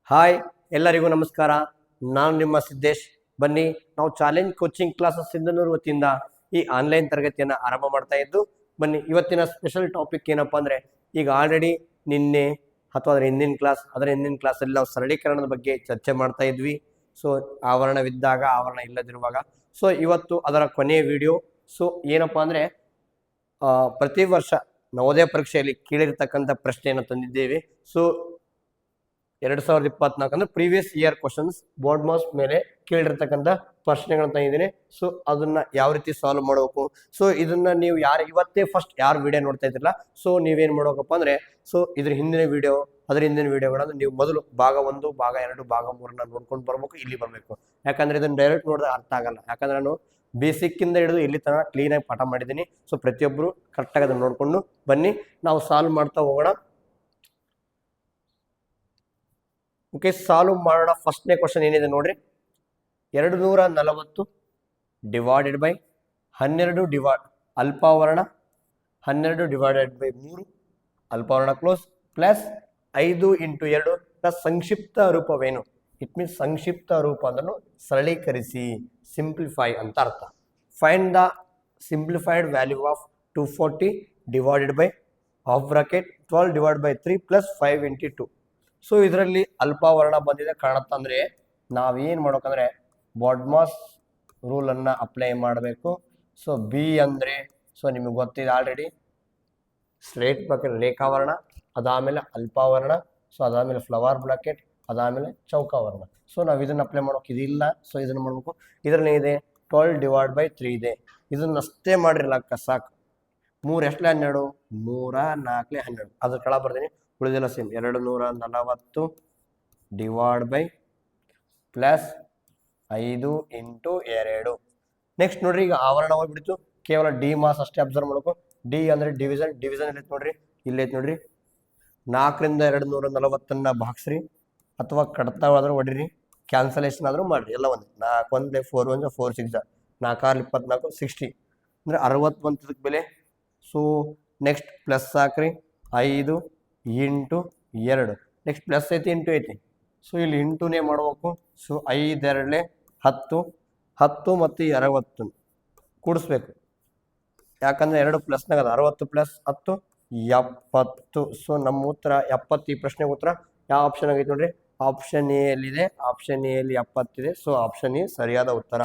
Hi ಎಲ್ಲರಿಗೂ ನಮಸ್ಕಾರ. ನಾನು ನಿಮ್ಮ ಸಿದ್ದೇಶ್. ಬನ್ನಿ, ನಾವು ಚಾಲೆಂಜ್ ಕೋಚಿಂಗ್ ಕ್ಲಾಸಸ್ ಸಿಂಧನೂರು ವತಿಯಿಂದ ಈ ಆನ್ಲೈನ್ ತರಗತಿಯನ್ನು ಆರಂಭ ಮಾಡ್ತಾ ಇದ್ದು, ಬನ್ನಿ ಇವತ್ತಿನ ಸ್ಪೆಷಲ್ ಟಾಪಿಕ್ ಏನಪ್ಪಾ ಅಂದರೆ, ಈಗ ಆಲ್ರೆಡಿ ನಿನ್ನೆ ಅಥವಾ ಅದರ ಹಿಂದಿನ ಕ್ಲಾಸಲ್ಲಿ ನಾವು ಸರಳೀಕರಣದ ಬಗ್ಗೆ ಚರ್ಚೆ ಮಾಡ್ತಾ ಇದ್ವಿ. ಸೊ ಆವರಣವಿದ್ದಾಗ, ಆವರಣ ಇಲ್ಲದಿರುವಾಗ. ಸೊ ಇವತ್ತು ಅದರ ಕೊನೆಯ ವಿಡಿಯೋ. ಸೊ ಏನಪ್ಪಾ ಅಂದರೆ, ಪ್ರತಿ ವರ್ಷ ನವೋದಯ ಪರೀಕ್ಷೆಯಲ್ಲಿ ಕೇಳಿರ್ತಕ್ಕಂಥ ಪ್ರಶ್ನೆಯನ್ನು ತಂದಿದ್ದೇವೆ. ಸೊ 2024 ಅಂದ್ರೆ ಪ್ರೀವಿಯಸ್ ಇಯರ್ ಕ್ವಶನ್ಸ್ ಬೋರ್ಡ್ ಮಾಸ್ ಮೇಲೆ ಕೇಳಿರ್ತಕ್ಕಂಥ ಪ್ರಶ್ನೆಗಳನ್ನ ತಂದಿದ್ದೀನಿ. ಸೊ ಅದನ್ನ ಯಾವ ರೀತಿ ಸಾಲ್ವ್ ಮಾಡಬೇಕು, ಸೊ ಇದನ್ನ ನೀವು ಇವತ್ತೇ ಫಸ್ಟ್ ಯಾರು ವಿಡಿಯೋ ನೋಡ್ತಾ ಇದ್ರಲ್ಲ, ಸೊ ನೀವೇನ್ ಮಾಡ್ಬೇಕಪ್ಪ ಅಂದ್ರೆ, ಸೊ ಇದ್ರ ಹಿಂದಿನ ವಿಡಿಯೋ, ಅದರ ಹಿಂದಿನ ವಿಡಿಯೋಗಳನ್ನ ನೀವು ಮೊದಲು ಭಾಗ 1, ಭಾಗ 2, ಭಾಗ 3 ನೋಡ್ಕೊಂಡು ಬರ್ಬೇಕು, ಇಲ್ಲಿ ಬರ್ಬೇಕು. ಯಾಕಂದ್ರೆ ಇದನ್ನ ಡೈರೆಕ್ಟ್ ನೋಡಿದ್ರೆ ಅರ್ಥ ಆಗಲ್ಲ. ಯಾಕಂದ್ರೆ ನಾನು ಬೇಸಿಕ್ ಇಂದ ಹಿಡಿದು ಇಲ್ಲಿ ತನಕ ಕ್ಲೀನ್ ಆಗಿ ಪಾಠ ಮಾಡಿದ್ದೀನಿ. ಸೊ ಪ್ರತಿಯೊಬ್ಬರು ಕರೆಕ್ಟಾಗಿ ಅದನ್ನ ನೋಡ್ಕೊಂಡು ಬನ್ನಿ, ನಾವು ಸಾಲ್ವ್ ಮಾಡ್ತಾ ಹೋಗೋಣ. ಓಕೆ, ಸಾಲ್ವ್ ಮಾಡೋಣ. ಫಸ್ಟ್ನೇ ಕ್ವಶನ್ ಏನಿದೆ ನೋಡ್ರಿ. 240 ಡಿವೈಡೆಡ್ ಬೈ 12 ಅಲ್ಪಾವರಣ 12 ಡಿವೈಡೆಡ್ ಬೈ 3 ಅಲ್ಪಾವರಣ ಕ್ಲೋಸ್ ಪ್ಲಸ್ 5 ಇಂಟು 2 ಪ್ಲಸ್ ಸಂಕ್ಷಿಪ್ತ ರೂಪವೇನು? ಇಟ್ ಮೀನ್ಸ್ ಸಂಕ್ಷಿಪ್ತ ರೂಪ ಅದನ್ನು ಸರಳೀಕರಿಸಿ, ಸಿಂಪ್ಲಿಫೈ ಅಂತ ಅರ್ಥ. Find the simplified value of 240 divided by half bracket 12 divide by 3 plus 5 into 2. So ಇದರಲ್ಲಿ ಅಲ್ಪಾವರಣ ಬಂದಿದೆ ಕಾಣುತ್ತಂದ್ರೆ ನಾವೇನು ಮಾಡ್ಬೇಕಂದ್ರೆ ಬಾಡ್ಮಾಸ್ ರೂಲನ್ನು ಅಪ್ಲೈ ಮಾಡಬೇಕು. ಸೊ ಬಿ ಅಂದರೆ, ಸೊ ನಿಮಗೆ ಗೊತ್ತಿದೆ ಆಲ್ರೆಡಿ, ಸ್ಲೇಟ್ ಬ್ರಾಕೆಟ್ ರೇಖಾವರ್ಣ, ಅದಾದಮೇಲೆ ಅಲ್ಪಾವರಣ, ಸೊ ಅದಾದಮೇಲೆ ಫ್ಲವರ್ ಬ್ರಾಕೆಟ್, ಅದಾದಮೇಲೆ ಚೌಕಾವರಣ. ಸೊ ನಾವು ಇದನ್ನು ಅಪ್ಲೈ ಮಾಡೋಕೆ ಇದಿಲ್ಲ. ಸೊ ಇದನ್ನು ಮಾಡಬೇಕು. ಇದರಲ್ಲಿ ಇದೆ 12 ಡಿವೈಡ್ ಬೈ 3 ಇದೆ. ಇದನ್ನಷ್ಟೇ ಮಾಡಿರಲ್ಲ ಸಾಕು. 3 ಎಷ್ಟಲೇ 12, 3 4 12. ಅದ್ರ ಕೆಳ ಬರ್ತೀನಿ, ಉಳಿದೆಲ್ಲ same. 240 divide by plus 5 into 2. Next ನೋಡ್ರಿ, ಈಗ ಆವರಣ ಹೋಗ್ಬಿಡ್ತು, ಕೇವಲ ಡಿ ಮಾಸ್ ಅಷ್ಟೇ ಅಬ್ಸರ್ವ್ ಮಾಡಬೇಕು. ಡಿ ಅಂದರೆ ಡಿವಿಷನ್. ಡಿವಿಷನ್ ಎಲ್ಲೈತೆ ನೋಡ್ರಿ, ಇಲ್ಲೈತೆ ನೋಡ್ರಿ. 4ರಿಂದ 240 ಭಾಗಿಸ್ರಿ, ಅಥವಾ ಕಡ್ತಾವಾದ್ರೂ ಹೊಡಿರಿ, ಕ್ಯಾನ್ಸಲೇಷನ್ ಆದರೂ ಮಾಡಿರಿ, ಎಲ್ಲ ಒಂದೇ. 4 1 4 1 4 6 4 6 24 60 ಅಂದರೆ 60 ಬಂತದಕ್ಕೆ ಬೆಲೆ. ಸೊ ನೆಕ್ಸ್ಟ್ ಪ್ಲಸ್ ಹಾಕ್ರಿ, 5 ಇಂಟು 2. ನೆಕ್ಸ್ಟ್ ಪ್ಲಸ್ ಐತಿ, ಇಂಟು ಐತಿ. ಸೊ ಇಲ್ಲಿ ಇಂಟುನೇ ಮಾಡ್ಬೇಕು. ಸೊ 5 2 10 10 ಮತ್ತು 60 ಕೂಡಿಸ್ಬೇಕು. ಯಾಕಂದ್ರೆ 2 ಪ್ಲಸ್ನಾಗ ಅದು 60 ಪ್ಲಸ್ 10 70. ಸೊ ನಮ್ಮ ಉತ್ತರ 70. ಈ ಪ್ರಶ್ನೆಗೆ ಉತ್ತರ ಯಾವ ಆಪ್ಷನ್ ಆಗೈತೆ ನೋಡ್ರಿ, ಆಪ್ಷನ್ ಎ ಯಲ್ಲಿದೆ. ಆಪ್ಷನ್ ಎ ಯಲ್ಲಿ 70 ಇದೆ. ಸೊ ಆಪ್ಷನ್ ಎ ಸರಿಯಾದ ಉತ್ತರ.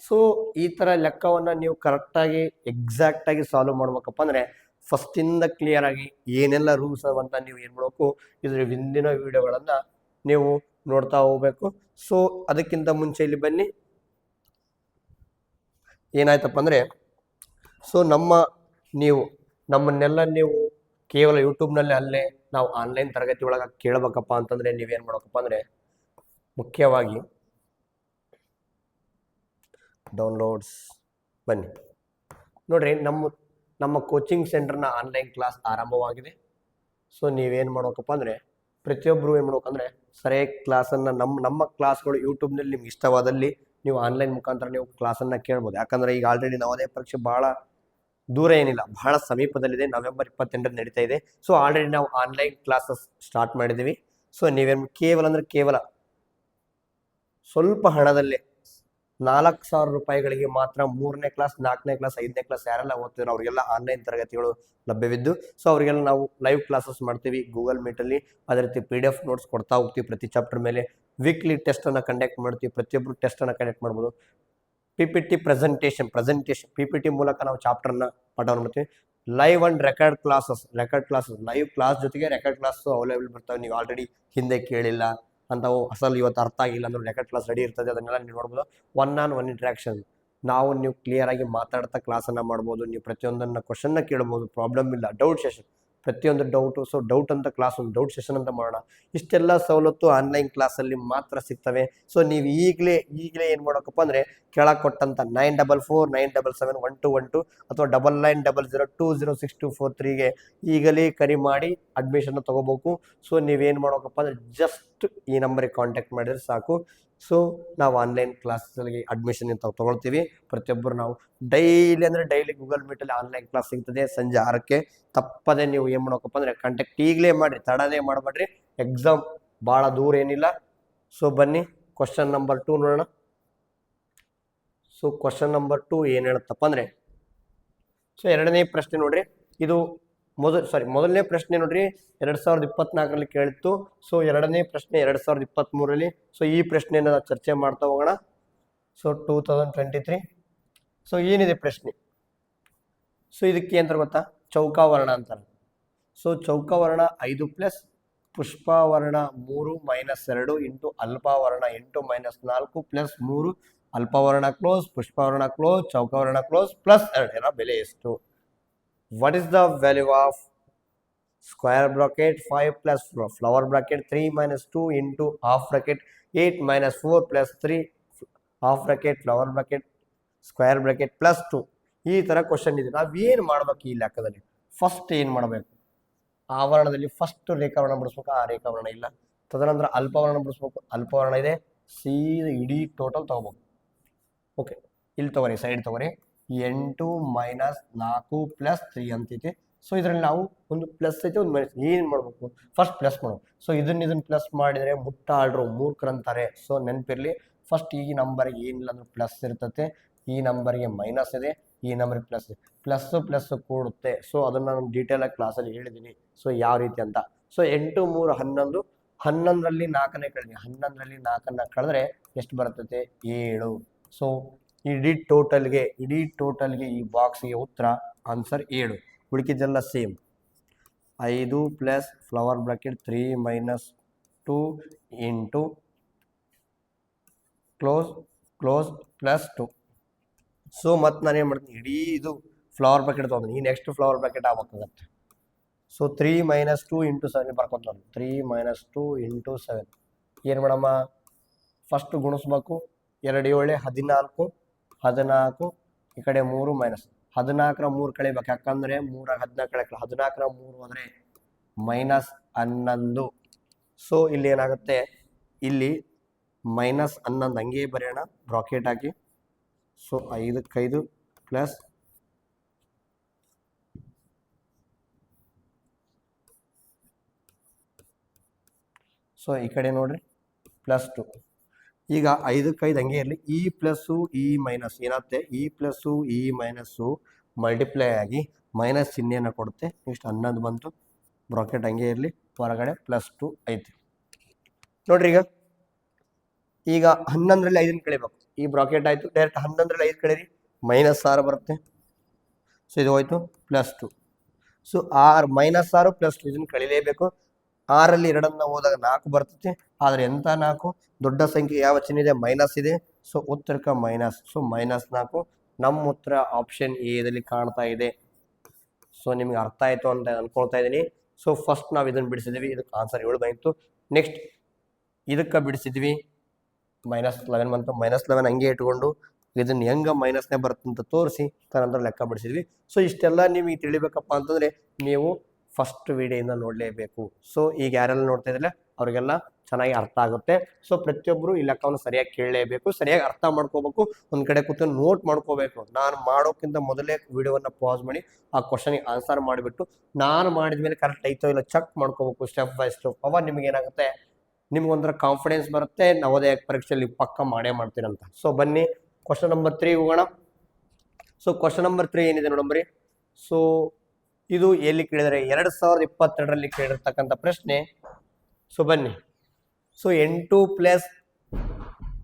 ಸೊ ಈ ಥರ ಲೆಕ್ಕವನ್ನು ನೀವು ಕರೆಕ್ಟಾಗಿ ಎಕ್ಸಾಕ್ಟಾಗಿ ಸಾಲ್ವ್ ಮಾಡ್ಬೇಕಪ್ಪ ಅಂದರೆ, ಫಸ್ಟಿಂದ ಕ್ಲಿಯರ್ ಆಗಿ ಏನೆಲ್ಲ ರೂಲ್ಸ್ ಅವಂತ ನೀವು ಏನು ಮಾಡಬೇಕು, ಇದ್ರ ಹಿಂದಿನ ವಿಡಿಯೋಗಳನ್ನು ನೀವು ನೋಡ್ತಾ ಹೋಗ್ಬೇಕು. ಸೊ ಅದಕ್ಕಿಂತ ಮುಂಚೆ ಇಲ್ಲಿ ಬನ್ನಿ, ಏನಾಯ್ತಪ್ಪ ಅಂದರೆ, ಸೊ ನಮ್ಮನ್ನೆಲ್ಲ ನೀವು ಕೇವಲ ಯೂಟ್ಯೂಬ್ನಲ್ಲಿ ಅಲ್ಲೇ ನಾವು ಆನ್ಲೈನ್ ತರಗತಿ ಒಳಗೆ ಕೇಳಬೇಕಪ್ಪ ಅಂತಂದರೆ ನೀವೇನು ಮಾಡಬೇಕಪ್ಪ ಅಂದರೆ, ಮುಖ್ಯವಾಗಿ ಡೌನ್ಲೋಡ್ಸ್ ಬನ್ನಿ ನೋಡ್ರಿ. ನಮ್ಮ ಕೋಚಿಂಗ್ ಸೆಂಟರ್ನ ಆನ್ಲೈನ್ ಕ್ಲಾಸ್ ಆರಂಭವಾಗಿದೆ. ಸೊ ನೀವೇನು ಮಾಡ್ಬೇಕಪ್ಪ ಅಂದರೆ, ಪ್ರತಿಯೊಬ್ಬರು ಏನು ಮಾಡ್ಬೇಕಂದ್ರೆ ಸರಿಯಾಗಿ ಕ್ಲಾಸನ್ನು ನಮ್ಮ ಕ್ಲಾಸ್ಗಳು ಯೂಟ್ಯೂಬ್ನಲ್ಲಿ ನಿಮ್ಗೆ ಇಷ್ಟವಾದಲ್ಲಿ ನೀವು ಆನ್ಲೈನ್ ಮುಖಾಂತರ ನೀವು ಕ್ಲಾಸನ್ನು ಕೇಳ್ಬೋದು. ಯಾಕಂದರೆ ಈಗ ಆಲ್ರೆಡಿ ನವೋದಯ ಪರೀಕ್ಷೆ ಭಾಳ ದೂರ ಏನಿಲ್ಲ, ಬಹಳ ಸಮೀಪದಲ್ಲಿದೆ. ನವೆಂಬರ್ 28 ನಡೀತಾ ಇದೆ. ಸೊ ಆಲ್ರೆಡಿ ನಾವು ಆನ್ಲೈನ್ ಕ್ಲಾಸಸ್ ಸ್ಟಾರ್ಟ್ ಮಾಡಿದ್ದೀವಿ. ಸೊ ನೀವೇನು ಕೇವಲ ಸ್ವಲ್ಪ ಹಣದಲ್ಲೇ 4,000 ರೂಪಾಯಿಗಳಿಗೆ ಮಾತ್ರ 3ನೇ ಕ್ಲಾಸ್, 4ನೇ ಕ್ಲಾಸ್, 5ನೇ ಕ್ಲಾಸ್ ಯಾರೆಲ್ಲ ಓದ್ತಿದ್ರು ಅವರಿಗೆಲ್ಲ ಆನ್ಲೈನ್ ತರಗತಿಗಳು ಲಭ್ಯವಿದ್ದು, ಸೊ ಅವರಿಗೆಲ್ಲ ನಾವು ಲೈವ್ ಕ್ಲಾಸಸ್ ಮಾಡ್ತೀವಿ ಗೂಗಲ್ ಮೀಟಲ್ಲಿ. ಅದೇ ರೀತಿ PDF ನೋಟ್ಸ್ ಕೊಡ್ತಾ ಹೋಗ್ತೀವಿ ಪ್ರತಿ ಚಾಪ್ಟರ್ ಮೇಲೆ. ವೀಕ್ಲಿ ಟೆಸ್ಟನ್ನು ಕಂಡಕ್ಟ್ ಮಾಡ್ತೀವಿ, ಪ್ರತಿಯೊಬ್ಬರು ಟೆಸ್ಟನ್ನು ಕಂಡಕ್ಟ್ ಮಾಡ್ಬೋದು. PPT ಪ್ರೆಸೆಂಟೇಷನ್ PPT ಮೂಲಕ ನಾವು ಚಾಪ್ಟರ್ನ ಪಾಠವನ್ನು ಮಾಡ್ತೀವಿ. Live and record classes live class ಜೊತೆಗೆ ರೆಕಾರ್ಡ್ ಕ್ಲಾಸು ಅವೈಲೇಬಲ್ ಬರ್ತವೆ. ನೀವು ಆಲ್ರೆಡಿ ಹಿಂದೆ ಕೇಳಿಲ್ಲ ಅಂಥವು, ಅಸಲು ಇವತ್ತು ಅರ್ಥ ಆಗಿಲ್ಲ ಅಂದ್ರೆ ರೆಕಾರ್ಡ್ ಕ್ಲಾಸ್ ರೆಡಿ ಇರ್ತದೆ, ಅದನ್ನೆಲ್ಲ ನೀವು ನೋಡ್ಬೋದು. 1-on-1 ಇಂಟ್ರಾಕ್ಷನ್, ನೀವು ಕ್ಲಿಯರಾಗಿ ಮಾತಾಡ್ತಾ ಕ್ಲಾಸನ್ನು ಮಾಡ್ಬೋದು. ನೀವು ಪ್ರತಿಯೊಂದನ್ನು ಕ್ವಶನ್ನ ಕೇಳ್ಬೋದು, ಪ್ರಾಬ್ಲಮ್ ಇಲ್ಲ. ಡೌಟ್ ಸೆಷನ್, ಪ್ರತಿಯೊಂದು ಡೌಟು, ಸೊ ಡೌಟ್ ಅಂತ ಕ್ಲಾಸ್, ಒಂದು ಡೌಟ್ ಸೆಷನ್ ಅಂತ ಮಾಡೋಣ. ಇಷ್ಟೆಲ್ಲ ಸವಲತ್ತು ಆನ್ಲೈನ್ ಕ್ಲಾಸಲ್ಲಿ ಮಾತ್ರ ಸಿಗ್ತವೆ. ಸೊ ನೀವು ಈಗಲೇ ಏನು ಮಾಡೋಕ್ಕಪ್ಪ ಅಂದರೆ, ಕೆಳಗೆ ಕೊಟ್ಟಂಥ 944 977 1212 ಅಥವಾ 9900206243ಗೆ ಈಗಲೇ ಕರೆ ಮಾಡಿ ಅಡ್ಮಿಷನ್ನ ತೊಗೋಬೇಕು. ಸೊ ನೀವೇನು ಮಾಡೋಕ್ಕಪ್ಪ ಅಂದರೆ, ಜಸ್ಟ್ ಈ ನಂಬರಿಗೆ ಕಾಂಟ್ಯಾಕ್ಟ್ ಮಾಡಿದ್ರೆ ಸಾಕು. ಸೊ ನಾವು ಆನ್ಲೈನ್ ಕ್ಲಾಸಲ್ಲಿ ಅಡ್ಮಿಷನ್ ಅಂತ ತೊಗೊಳ್ತೀವಿ. ಪ್ರತಿಯೊಬ್ಬರು ನಾವು ಡೈಲಿ ಗೂಗಲ್ ಮೀಟಲ್ಲಿ ಆನ್ಲೈನ್ ಕ್ಲಾಸ್ ಸಿಗ್ತದೆ ಸಂಜೆ 6ಕ್ಕೆ. ತಪ್ಪದೆ ನೀವು ಏನು ಮಾಡ್ಬೇಕಪ್ಪ ಅಂದರೆ ಕಾಂಟ್ಯಾಕ್ಟ್ ಈಗಲೇ ಮಾಡಿರಿ, ತಡನೇ ಮಾಡಬೇಡ್ರಿ. ಎಕ್ಸಾಮ್ ಭಾಳ ದೂರ ಏನಿಲ್ಲ. ಸೊ ಬನ್ನಿ ಕ್ವಶನ್ ನಂಬರ್ 2 ನೋಡೋಣ. ಸೊ ಕ್ವಶನ್ ನಂಬರ್ 2 ಏನು ಹೇಳುತ್ತಪ್ಪ ಅಂದರೆ, ಸೊ ಎರಡನೇ ಪ್ರಶ್ನೆ ನೋಡ್ರಿ. ಇದು ಮೊದಲನೇ ಪ್ರಶ್ನೆ ನೋಡ್ರಿ 2024ರಲ್ಲಿ ಕೇಳಿತ್ತು. ಸೊ ಎರಡನೇ ಪ್ರಶ್ನೆ 2023ರಲ್ಲಿ. ಸೊ ಈ ಪ್ರಶ್ನೆಯನ್ನು ನಾವು ಚರ್ಚೆ ಮಾಡ್ತಾ ಹೋಗೋಣ. ಸೊ 2023. ಸೊ ಏನಿದೆ ಪ್ರಶ್ನೆ? ಸೊ ಇದಕ್ಕೆ ಅಂತ ಗೊತ್ತಾ, ಚೌಕಾವರ್ಣ ಅಂತಾರೆ. ಸೊ ಚೌಕಾವರ್ಣ 5 ಪ್ಲಸ್ ಪುಷ್ಪವರ್ಣ 3 ಮೈನಸ್ 2 ಇಂಟು ಅಲ್ಪವರ್ಣ 8 ಮೈನಸ್ 4 ಪ್ಲಸ್ 3 ಅಲ್ಪವರ್ಣ ಕ್ಲೋಸ್, ಪುಷ್ಪವರ್ಣ ಕ್ಲೋಸ್, ಚೌಕವರ್ಣ ಕ್ಲೋಸ್ ಪ್ಲಸ್ 2 ಇದರ ಬೆಲೆ ಎಷ್ಟು? What is the value of square bracket 5 plus flower bracket 3 minus 2 into half bracket 8 minus 4 plus 3 half bracket flower bracket square bracket plus 2. ಈ ಥರ question ಇದೆ. ನಾವೇನು ಮಾಡ್ಬೇಕು ಈ ಲೆಕ್ಕದಲ್ಲಿ? ಫಸ್ಟ್ ಏನು ಮಾಡಬೇಕು? ಆವರಣದಲ್ಲಿ ಫಸ್ಟ್ ರೇಖಾವರ್ಣ ಬಿಡಿಸ್ಬೇಕು. ಆ ರೇಖಾವರ್ಣ ಇಲ್ಲ. ತದನಂತರ ಅಲ್ಪವರ್ಣ ಬಿಡಿಸ್ಬೇಕು. ಅಲ್ಪವರ್ಣ ಇದೆ. ಸೀದಾ ಇಡೀ ಟೋಟಲ್ ತಗೋಬೇಕು. ಓಕೆ, ಇಲ್ಲಿ ತಗೋರಿ, ಸೈಡ್ ತಗೋರಿ. 8 ಮೈನಸ್ 4 ಪ್ಲಸ್ 3 ಅಂತೈತಿ. ಸೊ ಇದರಲ್ಲಿ ನಾವು ಒಂದು ಪ್ಲಸ್ ಐತೆ, ಒಂದು ಮೈನಸ್. ಏನು ಮಾಡಬೇಕು? ಫಸ್ಟ್ ಪ್ಲಸ್ ಮಾಡಬೇಕು. ಸೊ ಇದನ್ನ ಪ್ಲಸ್ ಮಾಡಿದರೆ ಮುಟ್ಟಾಳ್ರು ಮೂರ್ಖರಂತಾರೆ. ಸೊ ನೆನಪಿರಲಿ, ಫಸ್ಟ್ ಈ ನಂಬರ್ಗೆ ಏನಿಲ್ಲ ಅಂದ್ರೆ ಪ್ಲಸ್ ಇರ್ತತೆ, ಈ ನಂಬರ್ಗೆ ಮೈನಸ್ ಇದೆ, ಈ ನಂಬರ್ಗೆ ಪ್ಲಸ್ ಇದೆ. ಪ್ಲಸ್ ಕೂಡುತ್ತೆ. ಸೊ ಅದನ್ನು ನಾನು ಡೀಟೇಲಾಗಿ ಕ್ಲಾಸಲ್ಲಿ ಹೇಳಿದ್ದೀನಿ. ಸೊ ಯಾವ ರೀತಿ ಅಂತ. ಸೊ 8 3 11. 11ರಲ್ಲಿ 4ನೇ ಕಳೆದಿ. 11ರಲ್ಲಿ 4ನ್ನ ಕಳೆದ್ರೆ ಎಷ್ಟು ಬರ್ತೈತೆ? 7. ಸೊ ಇಡೀ ಟೋಟಲ್ಗೆ ಈ ಬಾಕ್ಸ್ಗೆ ಉತ್ತರ ಆನ್ಸರ್ 7. ಉಳಿಕಿದ್ದೆಲ್ಲ same. 5 plus flower bracket 3 minus 2 into close plus 2. So ಮತ್ತು ನಾನೇನು ಮಾಡ್ತೀನಿ, ಇಡೀ ಇದು ಫ್ಲವರ್ ಬ್ರಾಕೆಟ್ ತೊಗೊಂಡು ಈ ನೆಕ್ಸ್ಟ್ ಫ್ಲವರ್ ಬ್ರಾಕೆಟ್ ಆಗ್ಬೇಕಾಗತ್ತೆ. ಸೊ 3 ಮೈನಸ್ 2 ಇಂಟು 7 ಬರ್ಕೊಂತ. 3 ಮೈನಸ್ 2 ಇಂಟು 7 ಏನು ಮಾಡಮ್ಮ? ಫಸ್ಟ್ ಗುಣಿಸ್ಬೇಕು. 2 7 14, 14 ಈ ಕಡೆ 3 ಮೈನಸ್ 14ರ 3 ಕಳಿಬೇಕು. ಯಾಕಂದರೆ 3 14 ಕಳೆಯಲ್ಲ. 14ರ 3 ಅಂದರೆ ಮೈನಸ್ 11. ಸೊ ಇಲ್ಲಿ ಏನಾಗುತ್ತೆ, ಇಲ್ಲಿ ಮೈನಸ್ 11 ಹಂಗೆ ಬರೆಯೋಣ ಬ್ರಾಕೆಟ್ ಹಾಕಿ. ಸೊ 5ಕ್ಕೆ 5 ಪ್ಲಸ್ ಸೊ ಈ ಕಡೆ ನೋಡ್ರಿ ಪ್ಲಸ್ 2. ಈಗ 5ಕ್ಕೆ 5 ಹಂಗೆ ಇರಲಿ. ಈ ಪ್ಲಸ್ಸು ಈ ಮೈನಸ್ ಏನಾಗುತ್ತೆ, ಈ ಪ್ಲಸ್ಸು ಈ ಮೈನಸ್ಸು ಮಲ್ಟಿಪ್ಲೈ ಆಗಿ ಮೈನಸ್ ಚಿಹ್ನೆಯನ್ನು ಕೊಡುತ್ತೆ. ನೆಕ್ಸ್ಟ್ 11 ಬಂತು. ಬ್ರಾಕೆಟ್ ಹಂಗೆ ಇರಲಿ, ಹೊರಗಡೆ ಪ್ಲಸ್ 2 ಐತಿ ನೋಡ್ರಿ. ಈಗ 11ರಲ್ಲಿ 5ನ ಕಳಿಬೇಕು. ಈ ಬ್ರಾಕೆಟ್ ಆಯಿತು. ಡೈರೆಕ್ಟ್ 11ರಲ್ಲಿ 5 ಕಳೀರಿ, ಮೈನಸ್ 6 ಬರುತ್ತೆ. ಸೊ ಇದು ಹೋಯ್ತು ಪ್ಲಸ್ 2. ಸೊ ಮೈನಸ್ 6 ಪ್ಲಸ್ 2 ಇದನ್ನು ಕಳಿಲೇಬೇಕು. 6ರಲ್ಲಿ 2ನ್ನು ಹೋದಾಗ 4 ಬರ್ತೈತೆ. ಆದರೆ ಎಂಥ 4? ದೊಡ್ಡ ಸಂಖ್ಯೆ ಯಾವ ಚಿಹ್ನೆ ಇದೆ? ಮೈನಸ್ ಇದೆ. ಸೊ ಉತ್ತರಕ್ಕೆ ಮೈನಸ್. So minus 4. ನಮ್ಮ ಉತ್ತರ ಆಪ್ಷನ್ ಎದಲ್ಲಿ ಕಾಣ್ತಾ ಇದೆ. ಸೊ ನಿಮ್ಗೆ ಅರ್ಥ ಆಯಿತು ಅಂತ ಅನ್ಕೊಳ್ತಾ ಇದ್ದೀನಿ. ಸೊ ಫಸ್ಟ್ ನಾವು ಇದನ್ನು ಬಿಡಿಸಿದ್ವಿ, ಇದಕ್ಕೆ ಆನ್ಸರ್ 7 ಬಂತು. ನೆಕ್ಸ್ಟ್ ಇದಕ್ಕೆ ಬಿಡಿಸಿದ್ವಿ, ಮೈನಸ್ 11 ಬಂತು. ಮೈನಸ್ 11 ಹಂಗೆ ಇಟ್ಕೊಂಡು ಇದನ್ನು ಹೆಂಗೆ ಮೈನಸ್ನೇ ಬರುತ್ತಂತ ತೋರಿಸಿ ತದನಂತರ ಲೆಕ್ಕ ಬಿಡಿಸಿದ್ವಿ. ಸೊ ಇಷ್ಟೆಲ್ಲ ನಿಮಗೆ ತಿಳಿಬೇಕಪ್ಪ ಅಂತಂದರೆ ನೀವು ಫಸ್ಟ್ ವಿಡಿಯೋಯಿಂದ ನೋಡಲೇಬೇಕು. ಸೊ ಈಗ ಯಾರೆಲ್ಲ ನೋಡ್ತಾ ಇದ್ರಲ್ಲ ಅವರಿಗೆಲ್ಲ ಚೆನ್ನಾಗಿ ಅರ್ಥ ಆಗುತ್ತೆ. ಸೊ ಪ್ರತಿಯೊಬ್ಬರು ಈ ಲೆಕ್ಕವನ್ನು ಸರಿಯಾಗಿ ಕೇಳಲೇಬೇಕು, ಸರಿಯಾಗಿ ಅರ್ಥ ಮಾಡ್ಕೋಬೇಕು, ಒಂದು ಕಡೆ ಕೂತ್ಕೊಂಡು ನೋಟ್ ಮಾಡ್ಕೋಬೇಕು. ನಾನು ಮಾಡೋಕ್ಕಿಂತ ಮೊದಲೇ ವಿಡಿಯೋವನ್ನು ಪಾಸ್ ಮಾಡಿ ಆ ಕ್ವಶನಿಗೆ ಆನ್ಸರ್ ಮಾಡಿಬಿಟ್ಟು ನಾನು ಮಾಡಿದ ಮೇಲೆ ಕರೆಕ್ಟ್ ಐತೋ ಇಲ್ಲ ಚೆಕ್ ಮಾಡ್ಕೋಬೇಕು ಸ್ಟೆಪ್ ಬೈ ಸ್ಟೆಪ್. ಅವಾಗ ನಿಮಗೇನಾಗುತ್ತೆ, ನಿಮ್ಗೊಂಥರ ಕಾನ್ಫಿಡೆನ್ಸ್ ಬರುತ್ತೆ, ನವೋದಯ ಪರೀಕ್ಷೆಯಲ್ಲಿ ಪಕ್ಕ ಮಾಡೇ ಮಾಡ್ತೀರಂತ. ಸೊ ಬನ್ನಿ ಕ್ವಶನ್ ನಂಬರ್ 3 ಹೋಗೋಣ. ಸೊ ಕ್ವಶನ್ ನಂಬರ್ 3 ಏನಿದೆ ನೋಡಂಬರಿ. ಸೊ ಇದು ಎಲ್ಲಿ ಕೇಳಿದರೆ 2022ರಲ್ಲಿ ಕೇಳಿರ್ತಕ್ಕಂಥ ಪ್ರಶ್ನೆ. ಸೊ ಬನ್ನಿ. ಸೊ 8 ಪ್ಲಸ್